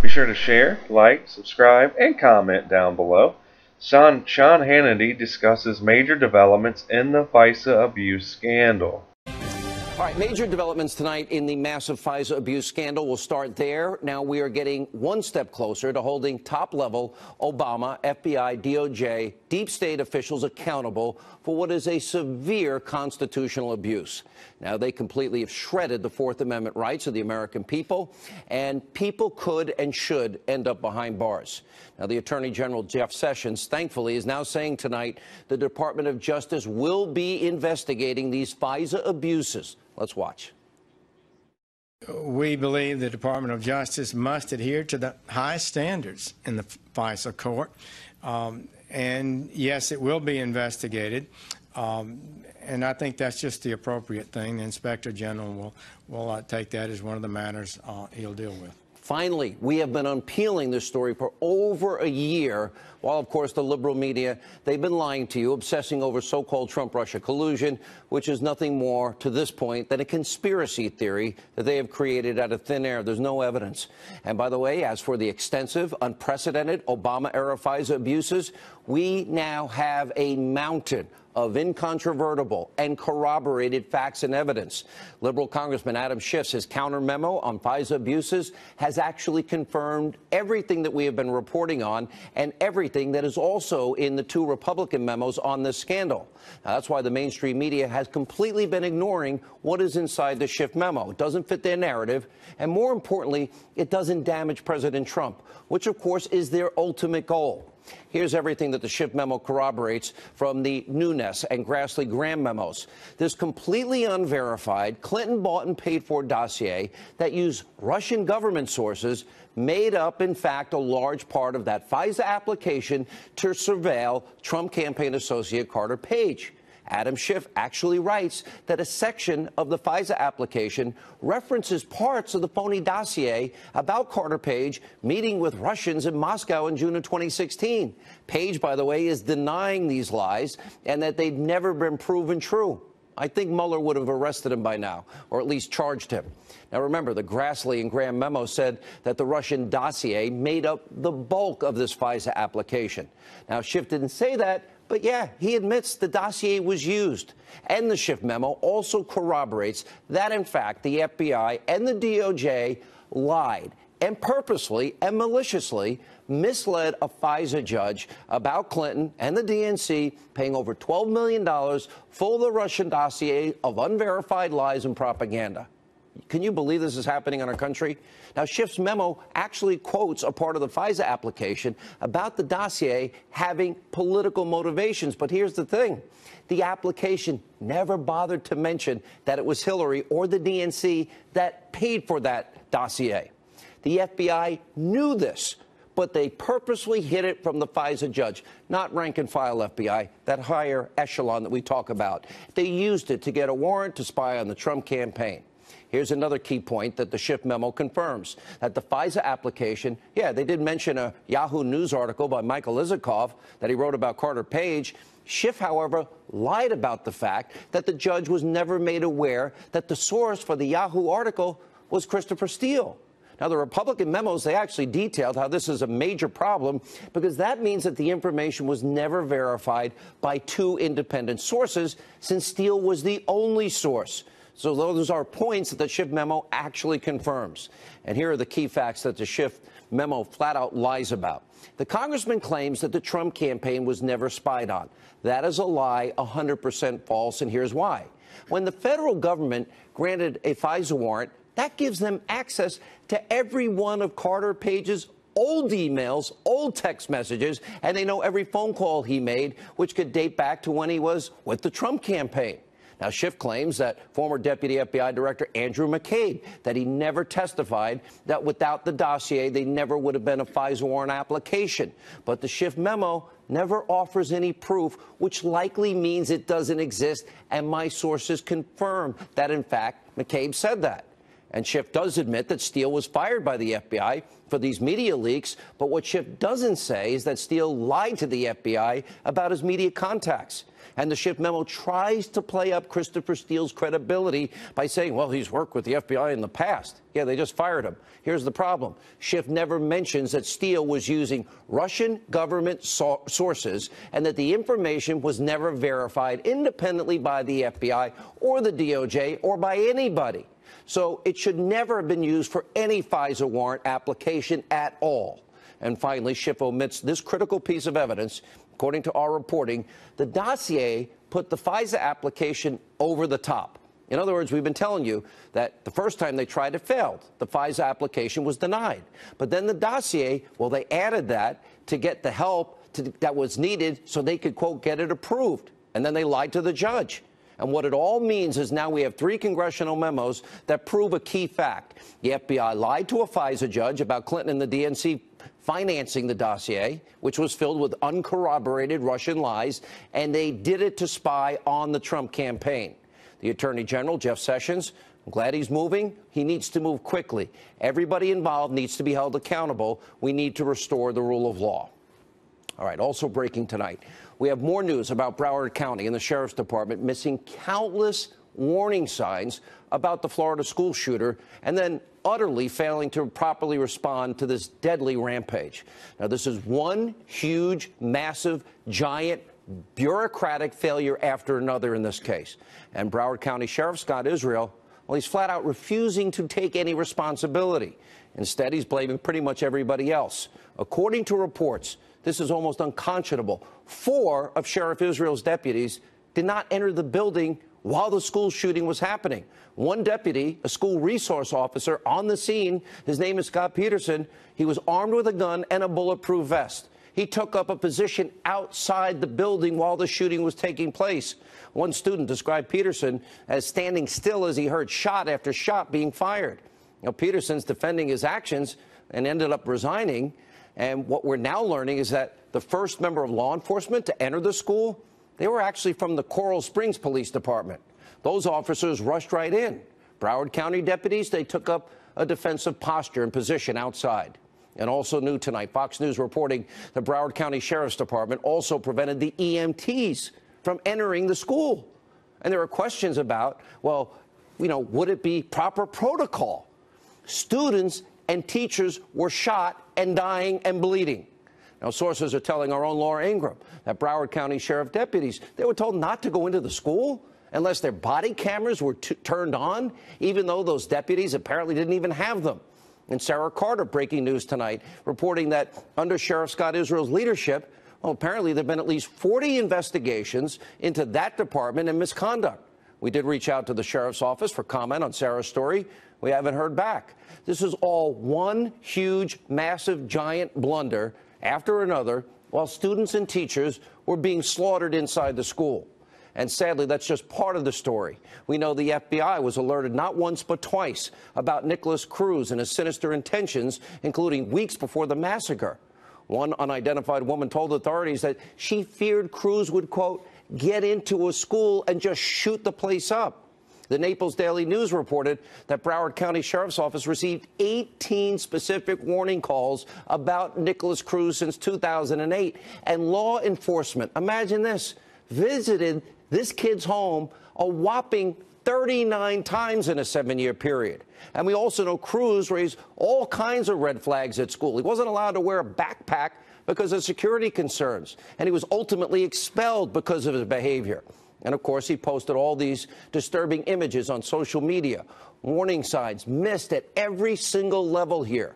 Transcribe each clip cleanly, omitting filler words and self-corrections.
Be sure to share, like, subscribe, and comment down below. Sean Hannity discusses major developments in the FISA abuse scandal. All right, major developments tonight in the massive FISA abuse scandal. We'll start there. Now we are getting one step closer to holding top-level Obama, FBI, DOJ, deep state officials accountable for what is a severe constitutional abuse. Now, they completely have shredded the Fourth Amendment rights of the American people, and people could and should end up behind bars. Now, the Attorney General, Jeff Sessions, thankfully, is now saying tonight the Department of Justice will be investigating these FISA abuses. Let's watch. We believe the Department of Justice must adhere to the highest standards in the FISA court. And yes, it will be investigated. And I think that's just the appropriate thing. The Inspector General will take that as one of the matters he'll deal with. Finally, we have been unpeeling this story for over a year, while, of course, the liberal media, they've been lying to you, obsessing over so-called Trump-Russia collusion, which is nothing more to this point than a conspiracy theory that they have created out of thin air. There's no evidence. And by the way, as for the extensive, unprecedented Obama-era FISA abuses, we now have a mountain of incontrovertible and corroborated facts and evidence. Liberal Congressman Adam Schiff's his counter memo on FISA abuses has actually confirmed everything that we have been reporting on and everything that is also in the two Republican memos on this scandal. Now, that's why the mainstream media has completely been ignoring what is inside the Schiff memo. It doesn't fit their narrative, and more importantly, it doesn't damage President Trump, which, of course, is their ultimate goal. Here's everything that the Schiff memo corroborates from the Nunes and Grassley-Graham memos. This completely unverified, Clinton bought and paid for dossier that used Russian government sources made up, in fact, a large part of that FISA application to surveil Trump campaign associate Carter Page. Adam Schiff actually writes that a section of the FISA application references parts of the phony dossier about Carter Page meeting with Russians in Moscow in June of 2016. Page, by the way, is denying these lies and that they've never been proven true. I think Mueller would have arrested him by now, or at least charged him. Now, remember, the Grassley and Graham memo said that the Russian dossier made up the bulk of this FISA application. Now, Schiff didn't say that, but yeah, he admits the dossier was used. And the Schiff memo also corroborates that, in fact, the FBI and the DOJ lied and purposely and maliciously misled a FISA judge about Clinton and the DNC paying over $12 million for the Russian dossier of unverified lies and propaganda. Can you believe this is happening in our country? Now, Schiff's memo actually quotes a part of the FISA application about the dossier having political motivations. But here's the thing. The application never bothered to mention that it was Hillary or the DNC that paid for that dossier. The FBI knew this, but they purposely hid it from the FISA judge, not rank-and-file FBI, that higher echelon that we talk about. They used it to get a warrant to spy on the Trump campaign. Here's another key point that the Schiff memo confirms, that the FISA application, yeah, they did mention a Yahoo News article by Michael Isikoff that he wrote about Carter Page. Schiff, however, lied about the fact that the judge was never made aware that the source for the Yahoo article was Christopher Steele. Now, the Republican memos, they actually detailed how this is a major problem because that means that the information was never verified by two independent sources since Steele was the only source. So those are points that the Schiff memo actually confirms. And here are the key facts that the Schiff memo flat out lies about. The congressman claims that the Trump campaign was never spied on. That is a lie, 100% false, and here's why. When the federal government granted a FISA warrant, that gives them access to every one of Carter Page's old emails, old text messages, and they know every phone call he made, which could date back to when he was with the Trump campaign. Now, Schiff claims that former Deputy FBI Director Andrew McCabe, that he never testified, that without the dossier, they never would have been a FISA warrant application. But the Schiff memo never offers any proof, which likely means it doesn't exist, and my sources confirm that, in fact, McCabe said that. And Schiff does admit that Steele was fired by the FBI for these media leaks. But what Schiff doesn't say is that Steele lied to the FBI about his media contacts. And the Schiff memo tries to play up Christopher Steele's credibility by saying, well, he's worked with the FBI in the past. Yeah, they just fired him. Here's the problem. Schiff never mentions that Steele was using Russian government sources and that the information was never verified independently by the FBI or the DOJ or by anybody. So it should never have been used for any FISA warrant application at all. And finally, Schiff omits this critical piece of evidence. According to our reporting, the dossier put the FISA application over the top. In other words, we've been telling you that the first time they tried, it failed. The FISA application was denied. But then the dossier, well, they added that to get the help that was needed so they could, quote, get it approved. And then they lied to the judge. And what it all means is now we have 3 congressional memos that prove a key fact. The FBI lied to a FISA judge about Clinton and the DNC financing the dossier, which was filled with uncorroborated Russian lies, and they did it to spy on the Trump campaign. The Attorney General, Jeff Sessions, I'm glad he's moving. He needs to move quickly. Everybody involved needs to be held accountable. We need to restore the rule of law. All right, also breaking tonight, we have more news about Broward County and the Sheriff's Department missing countless warning signs about the Florida school shooter and then utterly failing to properly respond to this deadly rampage. Now, this is one huge, massive, giant bureaucratic failure after another in this case. And Broward County Sheriff Scott Israel, well, he's flat out refusing to take any responsibility. Instead, he's blaming pretty much everybody else. According to reports, this is almost unconscionable. 4 of Sheriff Israel's deputies did not enter the building while the school shooting was happening. One deputy, a school resource officer on the scene, his name is Scott Peterson, he was armed with a gun and a bulletproof vest. He took up a position outside the building while the shooting was taking place. One student described Peterson as standing still as he heard shot after shot being fired. Now, Peterson's defending his actions and ended up resigning. And what we're now learning is that the first member of law enforcement to enter the school, they were actually from the Coral Springs Police Department. Those officers rushed right in. Broward County deputies, they took up a defensive posture and position outside. And also new tonight, Fox News reporting the Broward County Sheriff's Department also prevented the EMTs from entering the school. And there are questions about, well, you know, would it be proper protocol? Students and teachers were shot and dying and bleeding. Now, sources are telling our own Laura Ingram that Broward County Sheriff deputies, they were told not to go into the school unless their body cameras were turned on, even though those deputies apparently didn't even have them. And Sarah Carter, breaking news tonight, reporting that under Sheriff Scott Israel's leadership, well, apparently there have been at least 40 investigations into that department and misconduct. We did reach out to the sheriff's office for comment on Sarah's story. We haven't heard back. This is all one huge, massive, giant blunder after another while students and teachers were being slaughtered inside the school. And sadly, that's just part of the story. We know the FBI was alerted not once but twice about Nicholas Cruz and his sinister intentions, including weeks before the massacre. One unidentified woman told authorities that she feared Cruz would, quote, get into a school and just shoot the place up. The Naples Daily News reported that Broward County Sheriff's Office received 18 specific warning calls about Nicholas Cruz since 2008. And law enforcement, imagine this, visited this kid's home a whopping 39 times in a 7-year period. And we also know Cruz raised all kinds of red flags at school. He wasn't allowed to wear a backpack because of security concerns. And he was ultimately expelled because of his behavior. And, of course, he posted all these disturbing images on social media. Warning signs missed at every single level here.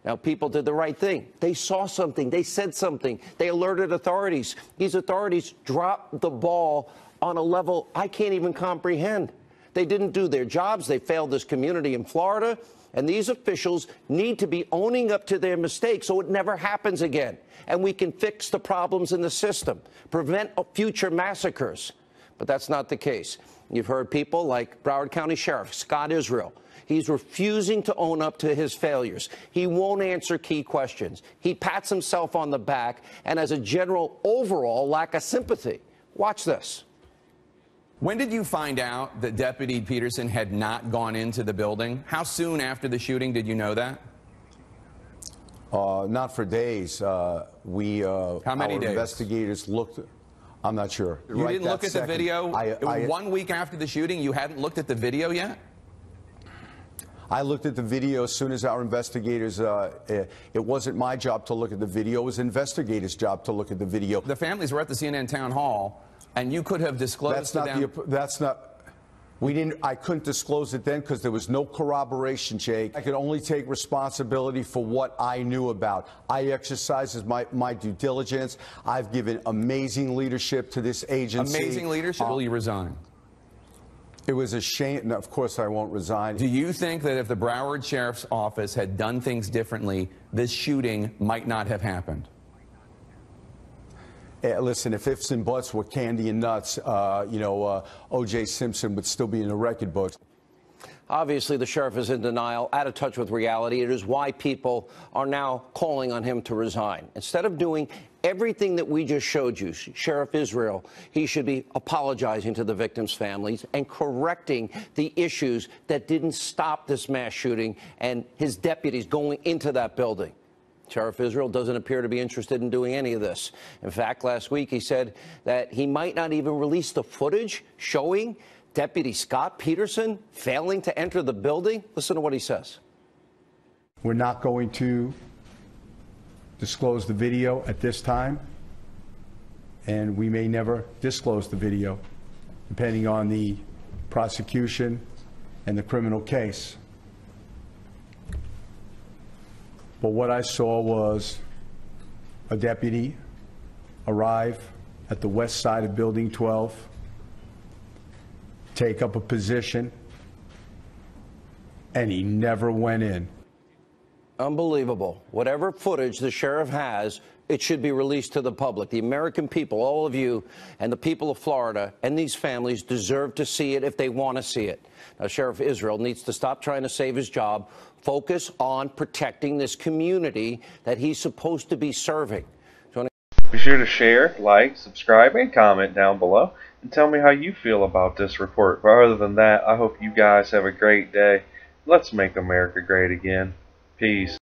Now, people did the right thing. They saw something. They said something. They alerted authorities. These authorities dropped the ball on a level I can't even comprehend. They didn't do their jobs. They failed this community in Florida. And these officials need to be owning up to their mistakes so it never happens again. And we can fix the problems in the system, prevent future massacres. But that's not the case. You've heard people like Broward County Sheriff Scott Israel. He's refusing to own up to his failures. He won't answer key questions. He pats himself on the back and has a general overall lack of sympathy. Watch this. When did you find out that Deputy Peterson had not gone into the building? How soon after the shooting did you know that? Not for days. How many days? Investigators looked. I'm not sure. You didn't look at the video? 1 week after the shooting, you hadn't looked at the video yet? I looked at the video as soon as our investigators, it wasn't my job to look at the video, it was investigators' job to look at the video. The families were at the CNN town hall, and you could have disclosed to them. I couldn't disclose it then because there was no corroboration, Jake. I could only take responsibility for what I knew about. I exercised my due diligence. I've given amazing leadership to this agency. Amazing leadership? Will you resign? It was a shame. No, of course I won't resign. Do you think that if the Broward Sheriff's Office had done things differently, this shooting might not have happened? Listen, if ifs and buts were candy and nuts, O.J. Simpson would still be in the record books. Obviously, the sheriff is in denial, out of touch with reality. It is why people are now calling on him to resign. Instead of doing everything that we just showed you, Sheriff Israel, he should be apologizing to the victims' families and correcting the issues that didn't stop this mass shooting and his deputies going into that building. Sheriff Israel doesn't appear to be interested in doing any of this. In fact, last week he said that he might not even release the footage showing Deputy Scott Peterson failing to enter the building. Listen to what he says. We're not going to disclose the video at this time, and we may never disclose the video, depending on the prosecution and the criminal case. But what I saw was a deputy arrive at the west side of Building 12, take up a position, and he never went in. Unbelievable. Whatever footage the sheriff has, it should be released to the public. The American people, all of you, and the people of Florida and these families deserve to see it if they want to see it. Now, Sheriff Israel needs to stop trying to save his job, focus on protecting this community that he's supposed to be serving. Be sure to share, like, subscribe, and comment down below, and tell me how you feel about this report. But other than that, I hope you guys have a great day. Let's make America great again. Peace.